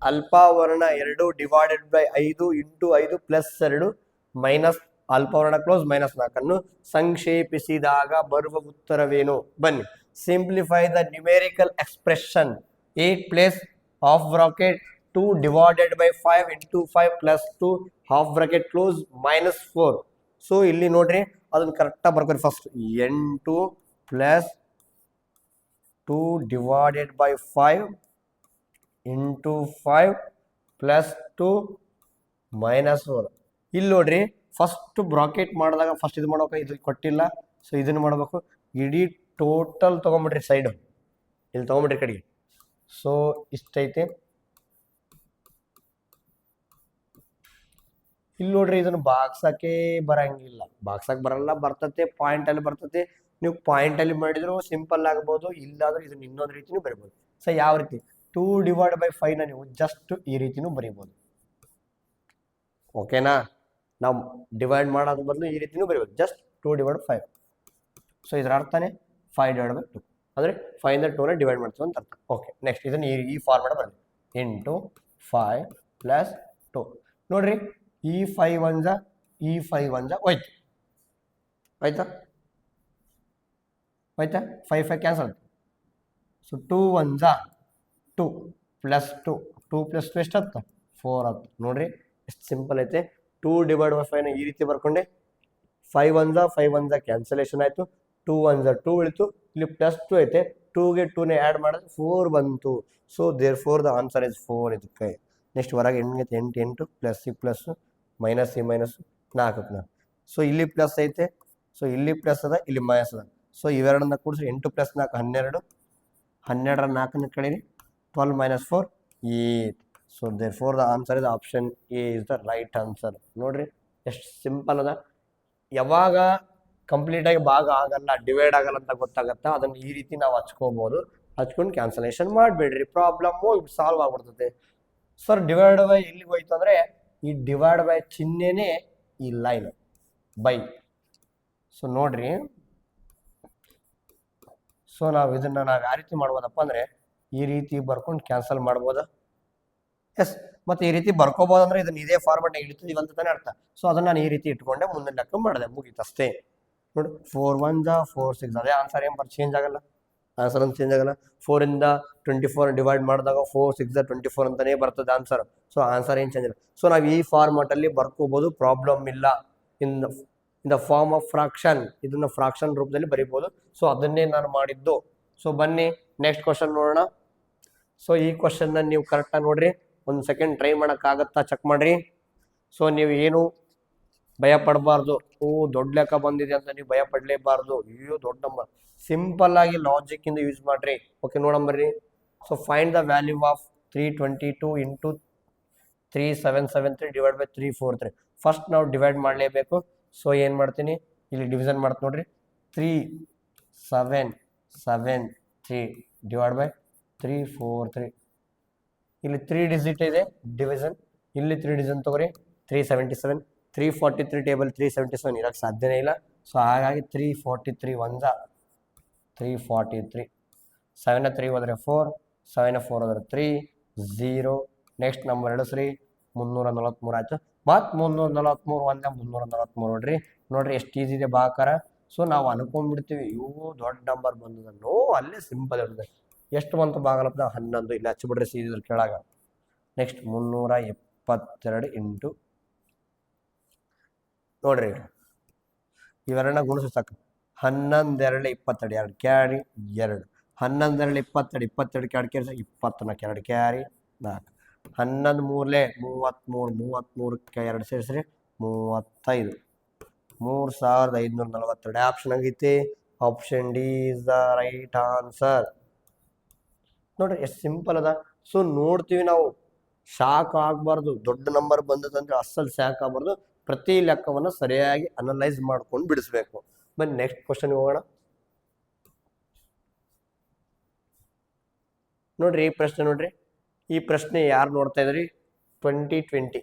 ಅಲ್ಪವರ್ಣ 2 divided by 5 into 5 plus 2 minus ಅಲ್ಪವರ್ಣ ಕ್ಲೋಸ್ ಮೈನಸ್ 4 ಸಂಕ್ಷೇಪಿಸಿದಾಗ ಬರುವ ಉತ್ತರವೇನು? ಬನ್ನಿ. Simplify the numerical expression. 8 plus half bracket 2 divided by 5 into 5 plus 2 half bracket close minus 4. So ಇಲ್ಲಿ ನೋಡ್ರಿ ಅದನ್ನ ಕರೆಕ್ಟಾಗಿ ಬರ್ಕೋರಿ. First 8 plus 2 divided by 5 into 5 plus 2 minus 4. ಇಲ್ಲಿ ನೋಡ್ರಿ ಫಸ್ಟ್ ಬ್ರಾಕೆಟ್ ಮಾಡಿದಾಗ ಫಸ್ಟ್ ಇದು ಮಾಡೋಕೆ ಇದು ಕೊಟ್ಟಿಲ್ಲ. ಸೊ ಇದನ್ನು ಮಾಡಬೇಕು. ಇಡೀ ಟೋಟಲ್ ತೊಗೊಂಬಿಡ್ರಿ ಸೈಡು, ಇಲ್ಲಿ ತೊಗೊಂಬಿಡ್ರಿ ಕಡೆಗೆ. ಸೊ ಇಷ್ಟೈತೆ. ಇಲ್ಲಿ ನೋಡ್ರಿ ಇದನ್ನು ಬಾಗ್ಸಕ್ಕೆ ಬರಂಗಿಲ್ಲ, ಬಾಗ್ಸಕ್ಕೆ ಬರಲ್ಲ, ಬರ್ತತೆ ಪಾಯಿಂಟಲ್ಲಿ ಬರ್ತತೆ. ನೀವು ಪಾಯಿಂಟಲ್ಲಿ ಮಾಡಿದ್ರು ಸಿಂಪಲ್ ಆಗ್ಬೋದು, ಇಲ್ಲಾಂದ್ರೆ ಇದನ್ನ ಇನ್ನೊಂದು ರೀತಿನೂ ಬರಿಬೋದು. ಸೊ ಯಾವ ರೀತಿ 2/5ನ ನೀವು ಜಸ್ಟ್ ಈ ರೀತಿನೂ ಬರಿಬೋದು. ಓಕೆನಾ? ನಾವು ಡಿವೈಡ್ ಮಾಡೋದ್ರ ಬದಲು ಈ ರೀತಿನೂ ಬರಿಬೋದು, ಜಸ್ಟ್ 2/5. ಸೊ ಇದರ ಅರ್ಥನೇ 5/2 ಅಂದರೆ 5 ಇಂದ 2ನ ಡಿವೈಡ್ ಮಾಡ್ತೀವಿ ಅಂತ ಅರ್ಥ. ಓಕೆ, ನೆಕ್ಸ್ಟ್ ಇದನ್ನು ಈ ಫಾರ್ಮೆಟ್ ಬರಲಿ, ಇಂಟು 5 + 2. ನೋಡ್ರಿ, ಈ 5 1 ಹೋಯ್ತು, ಆಯ್ತಾ? 5 ಕ್ಯಾನ್ಸಲ್. ಸೊ 2 1 2 + 2 2 + 2 ಎಷ್ಟಾಗ್ತದೆ? 4 ಆಗ್ತದೆ. ನೋಡ್ರಿ ಎಷ್ಟು ಸಿಂಪಲ್ ಐತೆ. 2/5ನ ಈ ರೀತಿ ಬರ್ಕೊಂಡೆ, 5 1 ಕ್ಯಾನ್ಸಲೇಷನ್ ಆಯಿತು, 2 1 2 ಉಳಿತು, ಇಲ್ಲಿ +2 ಐತೆ, 2ಗೆ 2ನೇ ಆ್ಯಡ್ ಮಾಡಿದ್ರೆ 4 ಬಂತು. So therefore the answer is 4 ಇದಕ್ಕೆ. ನೆಕ್ಸ್ಟ್ ಹೊರಗೆ 8 8 plus C plus minus C minus 4. So ಇಲ್ಲಿ ಪ್ಲಸ್ ಐತೆ, ಸೊ ಇಲ್ಲಿ ಪ್ಲಸ್ ಅದ, ಇಲ್ಲಿ ಮೈನಸ್ ಅದ. ಸೊ ಇವೆರಡನ್ನ ಕೂಡಿಸಿ 8 + 4 12, 12ರ 4ನ ಕಳೀರಿ, 12 - 4 8. So therefore the answer is option A is the right answer. ನೋಡ್ರಿ ಎಷ್ಟು ಸಿಂಪಲ್ ಅದ. ಯಾವಾಗ ಕಂಪ್ಲೀಟಾಗಿ ಭಾಗ ಆಗಲ್ಲ, ಡಿವೈಡ್ ಆಗಲ್ಲ ಅಂತ ಗೊತ್ತಾಗತ್ತಾ, ಅದನ್ನು ಈ ರೀತಿ ನಾವು ಹಚ್ಕೋಬೋದು. ಹಚ್ಕೊಂಡು ಕ್ಯಾನ್ಸಲೇಷನ್ ಮಾಡಿಬಿಡ್ರಿ, ಪ್ರಾಬ್ಲಮ್ಮು ಸಾಲ್ವ್ ಆಗ್ಬಿಡ್ತದೆ. ಸರ್ ಡಿವೈಡ್ ಬೈ ಎಲ್ಲಿಗೆ ಹೋಯ್ತು ಅಂದರೆ, ಈ ಡಿವೈಡ್ ಬೈ ಚಿಹ್ನೆನೇ ಈ ಲೈನ್ ಬೈ. ಸೊ ನೋಡ್ರಿ, ಸೊ ನಾವು ಇದನ್ನು ಯಾವ ರೀತಿ ಮಾಡ್ಬೋದಪ್ಪ ಅಂದರೆ, ಈ ರೀತಿ ಬರ್ಕೊಂಡು ಕ್ಯಾನ್ಸಲ್ ಮಾಡ್ಬೋದಾ? ಎಸ್, ಮತ್ತು ಈ ರೀತಿ ಬರ್ಕೋಬೋದಂದ್ರೆ ಇದನ್ನು ಇದೇ ಫಾರ್ಮೆಟ್ನಾಗ ಇಡ್ತೀವಿ ಅಂತ ತಾನೇ ಅರ್ಥ. ಸೊ ಅದನ್ನು ನಾನು ಈ ರೀತಿ ಇಟ್ಕೊಂಡೆ ಮುಂದೆ ಲೆಕ್ಕ ಮಾಡಿದೆ, ಮುಗೀತು ಅಷ್ಟೇ. ನೋಡಿ 4 1 4 6, ಅದೇ ಆನ್ಸರ್ ಏನು ಚೇಂಜ್ ಆಗಲ್ಲ, ಆನ್ಸರ್ ಅಂತ ಚೇಂಜ್ ಆಗಲ್ಲ. 4 ಇಂದ 24 ಡಿವೈಡ್ ಮಾಡಿದಾಗ 4 6 24 ಅಂತಲೇ ಬರ್ತದೆ ಆನ್ಸರ್. ಸೊ ಆನ್ಸರ್ ಏನು ಚೇಂಜ್ ಇಲ್ಲ. ಸೊ ನಾವು ಈ ಫಾರ್ಮೆಟಲ್ಲಿ ಬರ್ಕೋಬೋದು, ಪ್ರಾಬ್ಲಮ್ ಇಲ್ಲ. In the form of fraction, ಇದನ್ನು ಫ್ರಾಕ್ಷನ್ ರೂಪದಲ್ಲಿ ಬರಿಬೋದು. ಸೊ ಅದನ್ನೇ ನಾನು ಮಾಡಿದ್ದು. ಸೊ ಬನ್ನಿ ನೆಕ್ಸ್ಟ್ ಕ್ವಶನ್ ನೋಡೋಣ. ಸೊ ಈ ಕ್ವಶನ್ನ ನೀವು ಕರೆಕ್ಟಾಗಿ ನೋಡ್ರಿ, ಒಂದು ಸೆಕೆಂಡ್ ಟ್ರೈ ಮಾಡೋಕ್ಕಾಗತ್ತಾ ಚೆಕ್ ಮಾಡಿರಿ. ಸೊ ನೀವು ಏನು ಭಯ ಪಡಬಾರ್ದು, ದೊಡ್ಡ ಲೆಕ್ಕ ಬಂದಿದೆ ಅಂತ ನೀವು ಭಯ ಪಡಲೇಬಾರ್ದು. ಅಯ್ಯೋ ದೊಡ್ಡ ನಂಬರ್, ಸಿಂಪಲ್ ಆಗಿ ಲಾಜಿಕ್ ಇಂದ ಯೂಸ್ ಮಾಡ್ರಿ. ಓಕೆ, ನೋಡಂಬರ್ರಿ. So find the value of 322 × 3773 divide by 343. First ನಾವು ಡಿವೈಡ್ ಮಾಡಲೇಬೇಕು. ಸೊ ಏನು ಮಾಡ್ತೀನಿ, ಇಲ್ಲಿ ಡಿವಿಷನ್ ಮಾಡ್ತೀನಿ ನೋಡ್ರಿ, 3773 ಡಿವೈಡ್ ಬೈ 343. ಇಲ್ಲಿ 3 ಡಿಜಿಟ್ ಇದೆ ಡಿವಿಷನ್, ಇಲ್ಲಿ 3 ಡಿವಿಷನ್ ತಗೋರಿ, 377. 343 ಟೇಬಲ್ 377 ಇರೋಕ್ಕೆ ಸಾಧ್ಯನೇ ಇಲ್ಲ. ಸೊ ಹಾಗಾಗಿ 343 1 343, 7 3 ಹೋದರೆ 4, 7 4 ಹೋದರೆ 3 0. ನೆಕ್ಸ್ಟ್ ನಂಬರ್ 2 3 343 ಆಯಿತು. ಮತ್ತು 343 1 343 ನೋಡ್ರಿ ಎಷ್ಟು ಈಸಿ ಇದೆ ಭಾಗಾಕಾರ. ಸೊ ನಾವು ಅನ್ಕೊಂಡ್ಬಿಡ್ತೀವಿ ಇವು ದೊಡ್ಡ ನಂಬರ್ ಬಂದದನ್ನು, ಅಲ್ಲೇ ಸಿಂಪಲ್ ಇರ್ತದೆ. ಎಷ್ಟು ಬಂತು ಭಾಗಲಬ್ಧ? 11. ಇಲ್ಲಿ ಹಚ್ಚಿಬಿಡ್ರಿ ಸೀದಿದ್ರ ಕೆಳಗ. ನೆಕ್ಸ್ಟ್ 322 ಇಂಟು ನೋಡ್ರಿ, ಇವೆರಡನ್ನ ಗುಣಿಸು ಸಾಕು. 11 2 22, 2 ಕ್ಯಾರಿ 2. 11 2 22, 22 carry 24, 2 carry 4. 11 3 33, 33ಕ್ಕೆ 2 ಸೇರಿಸ್ರಿ 35, 3542. ಆಪ್ಷನ್ ಆಗೈತಿ, option D is the right answer. ನೋಡ್ರಿ ಎಷ್ಟು ಸಿಂಪಲ್ ಅದ. ಸೊ ನೋಡ್ತೀವಿ ನಾವು, ಶಾಕ್ ಆಗಬಾರ್ದು. ದೊಡ್ಡ ನಂಬರ್ ಬಂದದಂದ್ರೆ ಅಸಲ್ ಶಾಕ್ ಆಗಬಾರ್ದು. ಪ್ರತಿ ಲೆಕ್ಕವನ್ನು ಸರಿಯಾಗಿ ಅನಲೈಸ್ ಮಾಡ್ಕೊಂಡು ಬಿಡಿಸ್ಬೇಕು. ಬನ್ನಿ ನೆಕ್ಸ್ಟ್ ಕ್ವಶನ್ ಹೋಗೋಣ. ನೋಡ್ರಿ ಈ ಪ್ರಶ್ನೆ ನೋಡ್ರಿ, ಈ ಪ್ರಶ್ನೆ ಯಾರು ನೋಡ್ತಾ ಇದ್ರಿ? 2020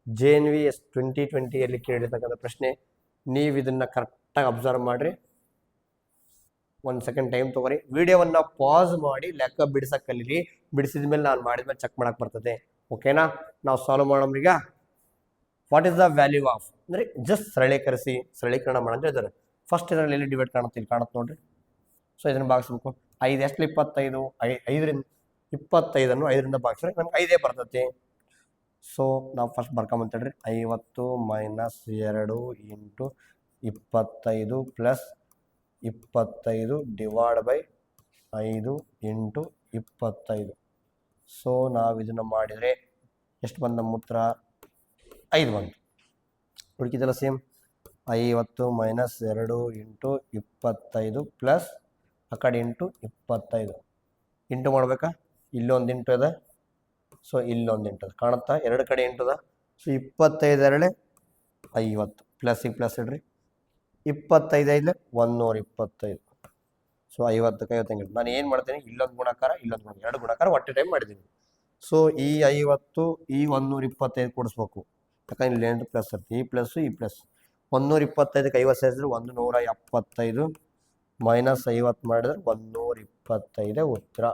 JNVS 2020ಯಲ್ಲಿ ಕೇಳಿರ್ತಕ್ಕಂಥ ಪ್ರಶ್ನೆ. ನೀವು ಇದನ್ನ ಕರೆಕ್ಟಾಗಿ ಅಬ್ಸರ್ವ್ ಮಾಡ್ರಿ. 1 ಸೆಕೆಂಡ್ ಟೈಮ್ ತಗೋರಿ, ವಿಡಿಯೋವನ್ನ ಪಾಸ್ ಮಾಡಿ ಲೆಕ್ಕ ಬಿಡಿಸಕ್ಕೆ ಕಲೀರಿ. ಬಿಡಿಸಿದ ಮೇಲೆ ನಾನು ಮಾಡಿದ್ಮೇಲೆ ಚೆಕ್ ಮಾಡಕ್ಕೆ ಬರ್ತದೆ. ಓಕೆನಾ? ನಾವು ಸಾಲ್ವ್ ಮಾಡೋಮ್ರೀಗ. What is the value of ಅಂದರೆ ಜಸ್ಟ್ ಸರಳೀಕರಣ ಮಾಡಂದ್ರೆ ಇದ್ದಾರೆ. ಫಸ್ಟ್ ಇದರಲ್ಲಿ ಎಲ್ಲಿ ಡಿವೈಡ್ ಕಾಣುತ್ತೆ? ಇಲ್ಲಿ ಕಾಣುತ್ತೆ ನೋಡ್ರಿ. ಸೊ ಇದನ್ನು ಭಾಗಿಸ್ಬೇಕು. 5 ಎಷ್ಟು? 25. 5ರಿಂದ 25ಅನ್ನು 5ರಿಂದ ಭಾಗಿಸ್ರೆ ನಮ್ಗೆ 5 ಬರ್ತೈತಿ. ಸೊ ನಾವು ಫಸ್ಟ್ ಬರ್ಕೊಂಬಂತೇಳ್ರಿ, 50 - 2 into 25 plus 25 divide by 5 into 25. So ನಾವು ಇದನ್ನು ಮಾಡಿದರೆ ಎಷ್ಟು ಬಂದ ನಮ್ಮ ಉತ್ತರ? 5 ಬಂತು. ಹುಡುಕಿದೆಲ್ಲ ಸೇಮ್. 50 - 2 ಇಂಟು 25 ಪ್ಲಸ್ ಆ ಕಡೆ ಇಂಟು 25 ಇಂಟು ಮಾಡಬೇಕಾ? ಇಲ್ಲೊಂದು ಇಂಟು ಅದ, ಸೊ ಇಲ್ಲೊಂದು ಇಂಟು ಅದ, ಕಾಣುತ್ತಾ? ಎರಡು ಕಡೆ ಇಂಟು ಅದ. ಸೊ 25 2 50 ಪ್ಲಸ್ ಪ್ಲಸ್ ಇಡ್ರಿ, 25 125. ಸೊ 50ಕ್ಕೆ 50 ನಾನು ಏನು ಮಾಡ್ತೀನಿ, ಇಲ್ಲೊಂದು ಗುಣಾಕಾರ ಇಲ್ಲೊಂದು ಗುಣ, ಎರಡು ಗುಣಾಕಾರ ಒಟ್ಟೆ ಟೈಮ್ ಮಾಡಿದ್ದೀನಿ. ಸೊ ಈ 50 ಈ 125 ಕೂಡಿಸ್ಬೇಕು, ಯಾಕಂದ್ರೆ ಇಲ್ಲಿ ಏನು ಪ್ಲಸ್ ಇರುತ್ತೆ, ಈ ಪ್ಲಸ್ ಈ ಪ್ಲಸ್. 125ಕ್ಕೆ 50 ಸೇರಿಸಿದ್ರೆ 175 ಮೈನಸ್ 50 ಮಾಡಿದ್ರೆ 125 ಉತ್ತರ.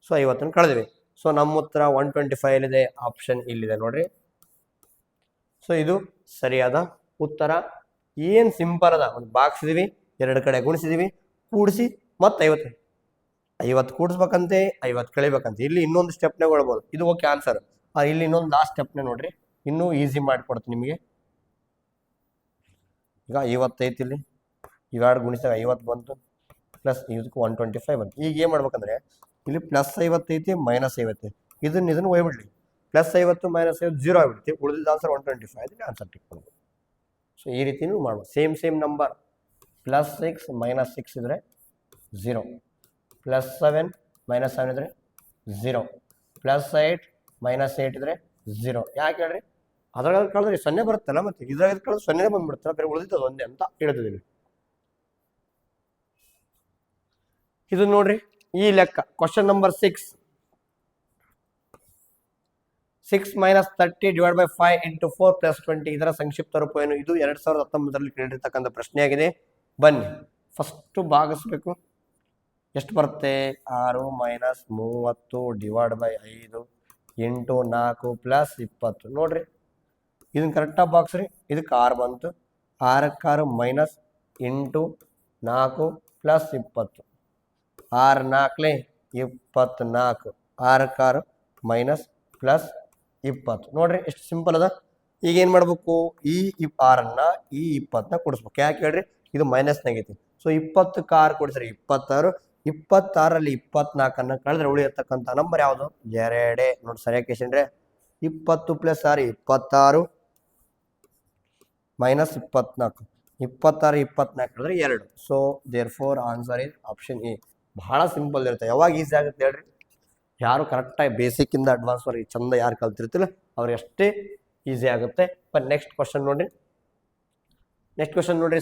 ಸೊ 50 ಕಳೆದಿವಿ. ಸೊ ನಮ್ಮ ಉತ್ತರ 125 ಎಲ್ಲಿದೆ, ಆಪ್ಷನ್ ಇಲ್ಲಿದೆ ನೋಡ್ರಿ. ಸೊ ಇದು ಸರಿಯಾದ ಉತ್ತರ. ಏನು ಸಿಂಪಲ್ ಅದ, ಒಂದು ಬಾಕ್ಸ್ ಇದೀವಿ, ಎರಡು ಕಡೆ ಗುಣಿಸಿದೀವಿ, ಕೂಡಿಸಿ ಮತ್ತೆ 50 ಕೂಡಿಸ್ಬೇಕಂತೆ, 50 ಕಳಿಬೇಕಂತೆ. ಇಲ್ಲಿ ಇನ್ನೊಂದು ಸ್ಟೆಪ್ನೇ ಕೊಡ್ಬೋದು, ಇದು ಓಕೆ ಆನ್ಸರ್. ಇಲ್ಲಿ ಇನ್ನೊಂದು ಲಾಸ್ಟ್ ಸ್ಟೆಪ್ನೇ ನೋಡ್ರಿ, ಇನ್ನೂ ಈಸಿ ಮಾಡಿಕೊಡ್ತೀನಿ ನಿಮಗೆ. ಈಗ 50 ಇಲ್ಲಿ ಇವೆರಡು ಗುಣಿಸಿದಾಗ 50 ಬಂತು, ಪ್ಲಸ್ ಇದಕ್ಕೆ 125 ಬಂತು. ಈಗ ಏನು ಮಾಡ್ಬೇಕಂದ್ರೆ ಇಲ್ಲಿ ಪ್ಲಸ್ 50 ಐತಿ, ಮೈನಸ್ 50, ಇದನ್ನು ಹೋಗ್ಬಿಡ್ಲಿ, ಪ್ಲಸ್ 50 ಮೈನಸ್ 50 0 ಆಗಿಬಿಡುತ್ತೆ, ಉಳಿದಿದ್ದ ಆನ್ಸರ್ 125, ಅದಕ್ಕೆ ಆನ್ಸರ್ ಟಿಕ್ ಮಾಡ್ಬೋದು. ಸೊ ಈ ರೀತಿನೂ ಮಾಡ್ಬೋದು. ಸೇಮ್ ನಂಬರ್, ಪ್ಲಸ್ 6 ಮೈನಸ್ 6 ಇದ್ರೆ 0, ಪ್ಲಸ್ 7 ಮೈನಸ್ 7 ಇದ್ರೆ 0, ಪ್ಲಸ್ 8 ಮೈನಸ್ 8 ಇದ್ರೆ 0. ಯಾಕೆ ಹೇಳ್ರಿ, ಅದ್ರಾಗ ಕಳೆದ್ರಿ 0 ಬರುತ್ತಲ್ಲ, ಮತ್ತೆ ಇದ್ರಾಗ ಕಳೆದ್ರೆ 0 ಬಂದ್ಬಿಡುತ್ತಲ್ಲ, ಬೇರೆ ಉಳಿದಿದ್ದು ಒಂದೇ ಅಂತ ಹೇಳ್ತಿದ್ದೀನಿ. ಇದು ನೋಡ್ರಿ ಈ ಲೆಕ್ಕ, question number 6 minus 30 divide by 5 into 4 plus 20 ಇದರ ಸಂಕ್ಷಿಪ್ತ ರೂಪ ಏನು? ಇದು 2019ರಲ್ಲಿ ಕೇಳಿರ್ತಕ್ಕಂಥ ಪ್ರಶ್ನೆಯಾಗಿದೆ. ಬನ್ನಿ ಫಸ್ಟ್ ಭಾಗಿಸ್ಬೇಕು. ಎಷ್ಟು ಬರುತ್ತೆ? 6 minus 30 divide by 5 into 4 plus 20. ನೋಡ್ರಿ ಇದನ್ನ ಕರೆಕ್ಟಾಗಿ ಬಾಕ್ಸ್ರಿ. ಇದಕ್ಕೆ 6 ಬಂತು, 6ಕ್ಕೆ 6 minus into 4 plus 20, 6 4 24, 6ಕ್ಕೆ 6 minus plus 20. ನೋಡ್ರಿ ಎಷ್ಟು ಸಿಂಪಲ್ ಅದ. ಈಗ ಏನು ಮಾಡ್ಬೇಕು, ಈ 6ನ್ನ ಈ 20ನ ಕೂಡಿಸ್ಬೇಕು. ಯಾಕೆ ಹೇಳ್ರಿ, ಇದು ಮೈನಸ್ನಾಗೈತಿ. ಸೊ 20ಕ್ಕೆ 6 ಕೂಡಿಸ್ರಿ 26, 26ರಲ್ಲಿ 24ನ್ನ ಕಳೆದ್ರೆ ಉಳಿಯತಕ್ಕಂಥ ನಂಬರ್ ಯಾವುದು? 2. ನೋಡಿ ಸರಿಯಾಗಿ ಕೇಳ್ರಿ, 20 ಪ್ಲಸ್ 6 26 ಮೈನಸ್ 24, 26 24 ಕಳೆದ್ರೆ 2. So therefore answer is option A. ಬಹಳ ಸಿಂಪಲ್ ಇರುತ್ತೆ. ಯಾವಾಗ ಈಸಿ ಆಗುತ್ತೆ ಹೇಳ್ರಿ, ಯಾರು ಕರೆಕ್ಟಾಗಿ ಬೇಸಿಕ್ಕಿಂದ ಅಡ್ವಾನ್ಸ್ವರೆಗೆ ಚಂದ ಯಾರು ಕಲ್ತಿರ್ತಿಲ್ಲ ಅವ್ರಿಗೆ ಅಷ್ಟೇ ಈಸಿ ಆಗುತ್ತೆ. ಬಟ್ ನೆಕ್ಸ್ಟ್ ಕ್ವಶನ್ ನೋಡ್ರಿ,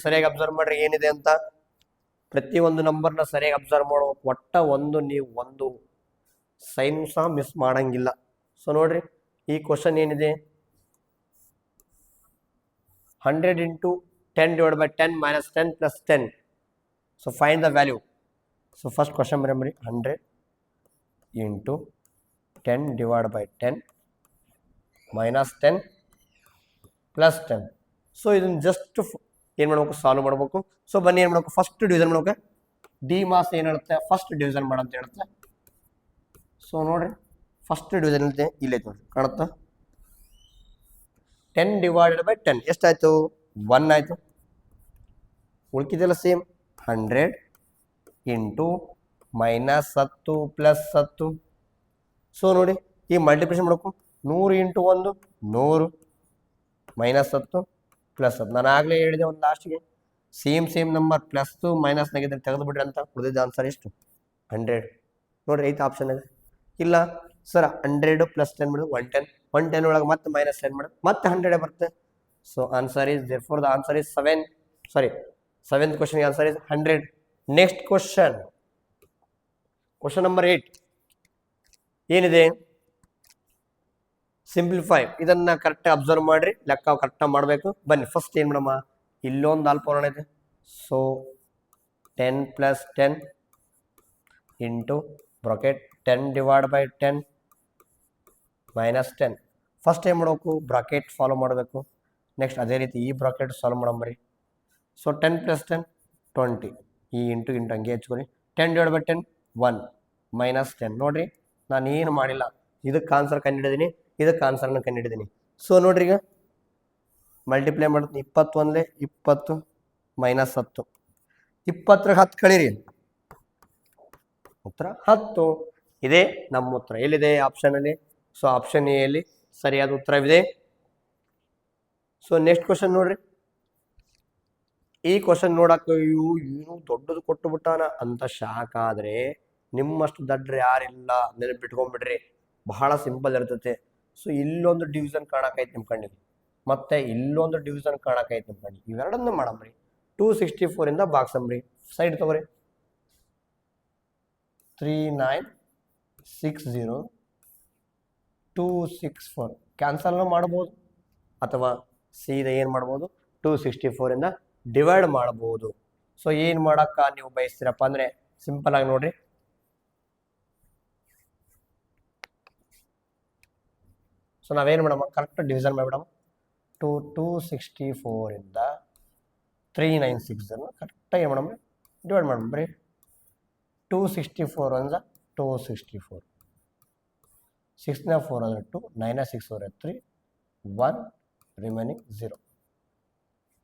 ಸರಿಯಾಗಿ ಅಬ್ಸರ್ವ್ ಮಾಡ್ರಿ ಏನಿದೆ ಅಂತ. ಪ್ರತಿಯೊಂದು ನಂಬರ್ನ ಸರಿಯಾಗಿ ಅಬ್ಸರ್ವ್ ಮಾಡ್ಬೇಕು. ನೀವು ಒಂದು ಸೈನ್ ಸಹ ಮಿಸ್ ಮಾಡಂಗಿಲ್ಲ. ಸೊ ನೋಡ್ರಿ ಈ ಕ್ವಶನ್ ಏನಿದೆ, 100 into 10 divide by 10 minus 10 plus 10. So find the value. So first question ಬರೀ 100 into 10 divide by 10 minus 10 plus 10. So ಇದನ್ನು ಜಸ್ಟ್ ಏನು ಮಾಡ್ಬೇಕು, ಸಾಲ್ವ್ ಮಾಡ್ಬೇಕು. ಸೊ ಬನ್ನಿ ಏನು ಮಾಡ್ಬೇಕು, ಫಸ್ಟ್ ಡಿವಿಷನ್ ಮಾಡ್ಬೇಕು. ಡಿ ಮಾಸ್ ಏನು ಹೇಳುತ್ತೆ, ಫಸ್ಟ್ ಡಿವಿಷನ್ ಮಾಡಂತ ಹೇಳುತ್ತೆ. ಸೊ ನೋಡ್ರಿ ಫಸ್ಟ್ ಡಿವಿಷನ್ ಇರುತ್ತೆ, ಇಲ್ಲೈತೆ ನೋಡ್ರಿ ಕಾಣುತ್ತಾ. 10 ಡಿವೈಡೆಡ್ ಬೈ 10 ಎಷ್ಟಾಯಿತು? 1 ಆಯಿತು. ಉಳ್ಕಿದೆಲ್ಲ same, 100 into minus 10 plus 10. So ನೋಡಿ ಈಗ ಮಲ್ಟಿಪ್ಲಿಕೇಶನ್ ಮಾಡಬೇಕು. 100 ಇಂಟು 1 100 ಮೈನಸ್ 10 ಪ್ಲಸ್ 10. ನಾನು ಆಗಲೇ ಹೇಳಿದೆ ಒಂದು ಲಾಸ್ಟಿಗೆ, same number plus minus negative ತೆಗೆದು ಬಿಡ್ರಿ ಅಂತ. ಉಳಿದಿದ್ದ ಆನ್ಸರ್ ಎಷ್ಟು? 100. ನೋಡ್ರಿ ಐತೆ ಆಪ್ಷನ್ ಇದೆ. ಇಲ್ಲ ಸರ್ 100 ಪ್ಲಸ್ 10 ಮಾಡಿದ್ರೆ 110, 110 ಒಳಗೆ ಮತ್ತೆ ಮೈನಸ್ 10 ಮಾಡಿದ್ರೆ ಮತ್ತೆ 100 ಬರುತ್ತೆ. So answer is therefore the answer is 7th question answer is 100. Next question number 8 ಏನಿದೆ, ಸಿಂಪ್ಲಿಫೈ. ಇದನ್ನ ಕರೆಕ್ಟಾಗಿ ಅಬ್ಸರ್ವ್ ಮಾಡ್ರಿ, ಲೆಕ್ಕ ಕರೆಕ್ಟಾಗಿ ಮಾಡಬೇಕು. ಬನ್ನಿ ಫಸ್ಟ್ ಏನು ಮಾಡಮ್ಮ, ಇಲ್ಲೊಂದು ಅಲ್ಪವರ್ಣ ಇದೆ. So 10 plus 10 into bracket 10 divide by 10 minus 10. First ಏನು ಮಾಡಬೇಕು, ಬ್ರಾಕೆಟ್ ಫಾಲೋ ಮಾಡಬೇಕು. ನೆಕ್ಸ್ಟ್ ಅದೇ ರೀತಿ ಈ ಬ್ರಾಕೆಟ್ ಸಾಲ್ವ್ ಮಾಡಂಬರಿ. ಸೊ 10 ಪ್ಲಸ್ 10 20, ಈ ಇಂಟು ಹಂಗೆ ಹಚ್ಕೊರಿ. 10 ಡಿವೈಡ್ ಬೈ 10 1 ಮೈನಸ್ 10. ನೋಡ್ರಿ ನಾನು ಏನು ಮಾಡಿಲ್ಲ, ಇದಕ್ಕೆ ಆನ್ಸರ್ ಕಂಡುಹಿಡಿದೀನಿ, ಇದಕ್ಕೆ ಆನ್ಸರ್ನ ಕಂಡುಹಿಡಿದೀನಿ. ಸೊ ನೋಡ್ರಿ ಈಗ ಮಲ್ಟಿಪ್ಲೈ ಮಾಡ್ತೀನಿ. 21 20 ಮೈನಸ್ 10, 20ಗೆ 10 ಕಳೀರಿ, ಉತ್ತರ 10. ಇದೇ ನಮ್ಮ ಉತ್ತರ. ಎಲ್ಲಿದೆ? ಆಪ್ಷನಲ್ಲಿ. ಸೊ ಆಪ್ಷನ್ ಎ ಅಲ್ಲಿ ಸರಿಯಾದ ಉತ್ತರವಿದೆ. ಸೊ ನೆಕ್ಸ್ಟ್ ಕ್ವಶನ್ ನೋಡ್ರಿ. ಈ ಕ್ವಶನ್ ನೋಡಕ್ಕೆ ಏನು ದೊಡ್ಡದು ಕೊಟ್ಟು ಬಿಟ್ಟಾನ ಅಂತ ಶಾಕ್ ಆದ್ರೆ ನಿಮ್ಮಷ್ಟು ದಡ್ಡ್ರೆ ಯಾರಿಲ್ಲ, ನೆನಪಿಟ್ಕೊಂಡ್ಬಿಡ್ರಿ. ಬಹಳ ಸಿಂಪಲ್ ಇರ್ತೈತೆ. ಸೊ ಇಲ್ಲೊಂದು ಡಿವಿಷನ್ ಕಾಣಕೈತೆ ನಿಮ್ಮ ಕಣ್ಣಿಗೆ, ಮತ್ತೆ ಇಲ್ಲೊಂದು ಡಿವಿಷನ್ ಕಾಣಕೈತೆ ನಿಮ್ಮ ಕಣ್ಣಿಗೆ. ಇವೆರಡನ್ನು ಮಾಡಮ್ರಿ. 264 ಇಂದ ಬಾಕ್ಸಂಬ್ರಿ, ಸೈಡ್ ತಗೋರಿ. 3960 ಕ್ಯಾನ್ಸಲ್ನು ಮಾಡ್ಬೋದು ಅಥವಾ ಸೀದಾ ಏನು ಮಾಡ್ಬೋದು 264 ಡಿವೈಡ್ ಮಾಡ್ಬೋದು. ಸೊ ಏನು ಮಾಡಕ್ಕ ನೀವು ಬಯಸ್ತೀರಪ್ಪ ಅಂದರೆ ಸಿಂಪಲ್ ಆಗಿ ನೋಡ್ರಿ, ಸೊ ನಾವೇನು ಮಾಡಮ್ಮ ಕರೆಕ್ಟ್ ಡಿವಿಷನ್ ಮಾಡಿಬಿಡಮ್ಮ. 264 396 ಕರೆಕ್ಟಾಗಿ ಏನು ಮಾಡಮ್ಮ ಡಿವೈಡ್ ಮಾಡಮ್ಮ. ಬರೀ 264 264, 6 4 2, 9 6 3, 1 ರಿಮೈನಿಂಗ್ 0.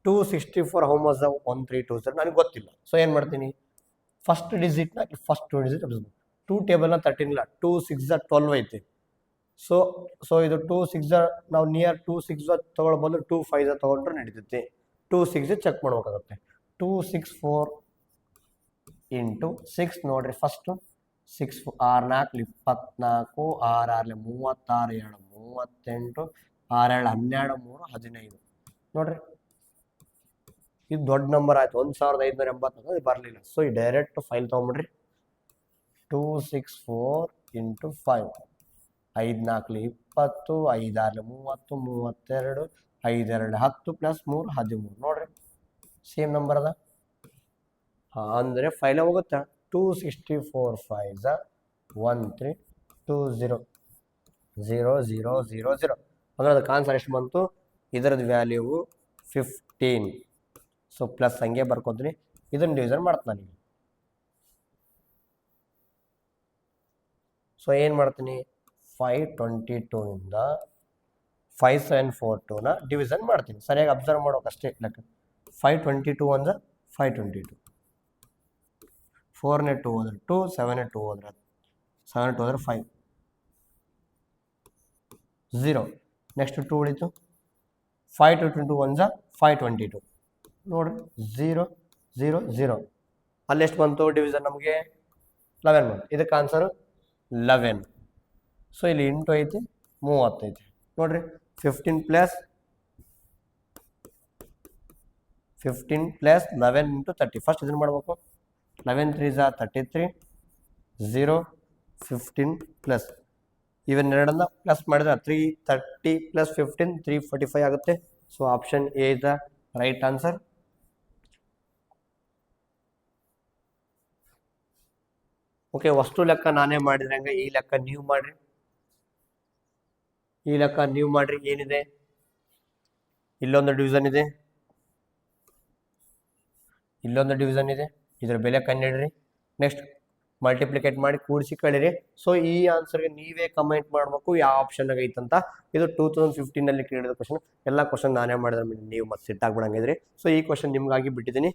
264 ಹೌ ಮಚ್ 1320 ನನಗೆ ಗೊತ್ತಿಲ್ಲ. ಸೊ ಏನು ಮಾಡ್ತೀನಿ, ಫಸ್ಟ್ ಡಿಜಿಟ್ನ ಫಸ್ಟ್ 2 ಡಿಜಿಟ್ 2 ಟೇಬಲ್ನ 13 ಇಲ್ಲ, 2 6 12 ಐತಿ. ಸೊ ಇದು 2 6 ನಾವು ನಿಯರ್ 2 6 ತೊಗೊಳ್ಬೋದು, 2 5 ತೊಗೊಂಡ್ರೆ ನಡೀತೈತಿ. 2 6 ಚೆಕ್ ಮಾಡ್ಬೇಕಾಗುತ್ತೆ. 2 6 4 ಇಂಟು 6 ನೋಡ್ರಿ, ಫಸ್ಟು 6 6 4 24, 6 6 36, 2 38, 6 7 12, 13 ನೋಡ್ರಿ, ಇದು ದೊಡ್ಡ ನಂಬರ್ ಆಯ್ತು. 1580 ಬರಲಿಲ್ಲ. ಸೊ ಈ ಡೈರೆಕ್ಟ್ ಫೈಲ್ ತೊಗೊಂಬಿಡ್ರಿ. 264 ಇಂಟು 5, 5 4 20, 5 6 30, 32, 5 2 10 ಪ್ಲಸ್ 3 13 ನೋಡ್ರಿ, ಸೇಮ್ ನಂಬರ್ ಅದ. ಅಂದರೆ ಫೈಲೇ ಹೋಗುತ್ತೆ. 264 5 1320 0 0 0 0 ಅಂದರೆ ಅದಕ್ಕೆ ಆನ್ಸರ್ ಎಷ್ಟು ಬಂತು, ಇದರದ್ದು ವ್ಯಾಲ್ಯೂ 15. ಸೊ ಪ್ಲಸ್ ಹಂಗೆ ಬರ್ಕೊತೀನಿ, ಇದನ್ನು ಡಿವಿಷನ್ ಮಾಡ್ತೀನಿ ನನಗೆ. ಸೊ ಏನು ಮಾಡ್ತೀನಿ, 522 5742ನ ಡಿವಿಷನ್ ಮಾಡ್ತೀನಿ. ಸರಿಯಾಗಿ ಅಬ್ಸರ್ವ್ ಮಾಡೋಕಷ್ಟೇ ಲೆಕ್ಕ. 522 522, 4ನೇ 2 ಹೋದ್ರೆ 2, 7ನೇ 2 ಹೋದ್ರೆ 7 2 ಹೋದ್ರೆ 5 0. ನೆಕ್ಸ್ಟ್ 2 ಉಳಿತು. 5 2 21 522 ನೋಡ್ರಿ, 0 0 0. ಅಲ್ಲೆಷ್ಟು ಬಂತು ಡಿವಿಷನ್ ನಮಗೆ 11 ಬಂತು. ಇದಕ್ಕೆ ಆನ್ಸರು 11. ಸೊ ಇಲ್ಲಿ ಇಂಟು ಐತಿ 30 ಐತಿ ನೋಡ್ರಿ. 15 ಪ್ಲಸ್ 11 ಇಂಟು 30. ಫಸ್ಟ್ ಇದನ್ನು ಮಾಡಬೇಕು. 11 3 33, 0 15 ಪ್ಲಸ್ ಇವನ್ ಎರಡನ್ನ ಪ್ಲಸ್ ಮಾಡಿದ್ರೆ 330 ಪ್ಲಸ್ 15 345 ಆಗುತ್ತೆ. So option A is the right answer. Okay, ವಸ್ತು ಲೆಕ್ಕ ನಾನೇ ಮಾಡಿದ್ರೆ ಹಂಗೆ ಈ ಲೆಕ್ಕ ನೀವು ಮಾಡ್ರಿ. ಈ ಲೆಕ್ಕ ನೀವು ಮಾಡ್ರಿ. ಏನಿದೆ, ಇಲ್ಲೊಂದು ಡಿವಿಷನ್ ಇದೆ, ಇಲ್ಲೊಂದು ಡಿವಿಷನ್ ಇದೆ, ಇದರ ಬೆಲೆ ಕಂಡುಹಿಡ್ರಿ. ನೆಕ್ಸ್ಟ್ ಮಲ್ಟಿಪ್ಲಿಕೇಟ್ ಮಾಡಿ ಕೂಡಿಸಿ ಕಳೀರಿ. ಸೊ ಈ ಆನ್ಸರ್ಗೆ ನೀವೇ ಕಮೆಂಟ್ ಮಾಡಬೇಕು ಯಾವ ಆಪ್ಷನ್ ಐತಂತ. ಇದು 2015ನಲ್ಲಿ ಕೇಳಿದ ಕ್ವಶನ್. ಎಲ್ಲ ಕ್ವಶನ್ ನಾನೇ ಮಾಡಿದ್ರೆ ನೀವು ಮತ್ತೆ ಸೆಟ್ ಆಗ್ಬಿಡಂಗಿದ್ರಿ. ಸೊ ಈ ಕ್ವಶನ್ ನಿಮ್ಗಾಗಿ ಬಿಟ್ಟಿದ್ದೀನಿ.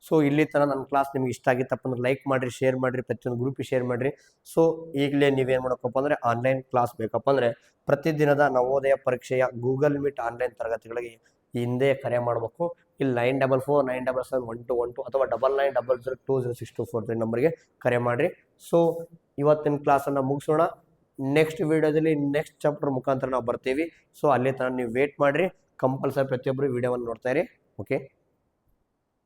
ಸೊ ಇಲ್ಲಿ ತನಕ ನನ್ನ ಕ್ಲಾಸ್ ನಿಮ್ಗೆ ಇಷ್ಟ ಆಗಿತ್ತಪ್ಪ ಅಂದ್ರೆ ಲೈಕ್ ಮಾಡಿರಿ, ಶೇರ್ ಮಾಡಿರಿ, ಪ್ರತಿಯೊಂದು ಗ್ರೂಪಿಗೆ ಶೇರ್ ಮಾಡಿರಿ. ಸೊ ಈಗಲೇ ನೀವೇನು ಮಾಡಬೇಕಪ್ಪ ಅಂದರೆ ಆನ್ಲೈನ್ ಕ್ಲಾಸ್ ಬೇಕಪ್ಪ ಅಂದರೆ ಪ್ರತಿದಿನದ ನವೋದಯ ಪರೀಕ್ಷೆಯ ಗೂಗಲ್ ಮೀಟ್ ಆನ್ಲೈನ್ ತರಗತಿಗಳಿಗೆ ಹಿಂದೆ ಕರೆ ಮಾಡಬೇಕು. ಇಲ್ಲಿ 944 977 1212 ಅಥವಾ 9900206243 ನಂಬರ್ಗೆ ಕರೆ ಮಾಡಿರಿ. ಸೊ ಇವತ್ತಿನ ಕ್ಲಾಸನ್ನು ಮುಗಿಸೋಣ. ನೆಕ್ಸ್ಟ್ ವಿಡಿಯೋದಲ್ಲಿ ನೆಕ್ಸ್ಟ್ ಚಾಪ್ಟರ್ ಮುಖಾಂತರ ನಾವು ಬರ್ತೀವಿ. ಸೊ ಅಲ್ಲಿ ತನಕ ನೀವು ವೇಟ್ ಮಾಡಿರಿ. ಕಂಪಲ್ಸರಿ ಪ್ರತಿಯೊಬ್ಬರು ವಿಡಿಯೋವನ್ನು ನೋಡ್ತಾ ಇರಿ. ಓಕೆ.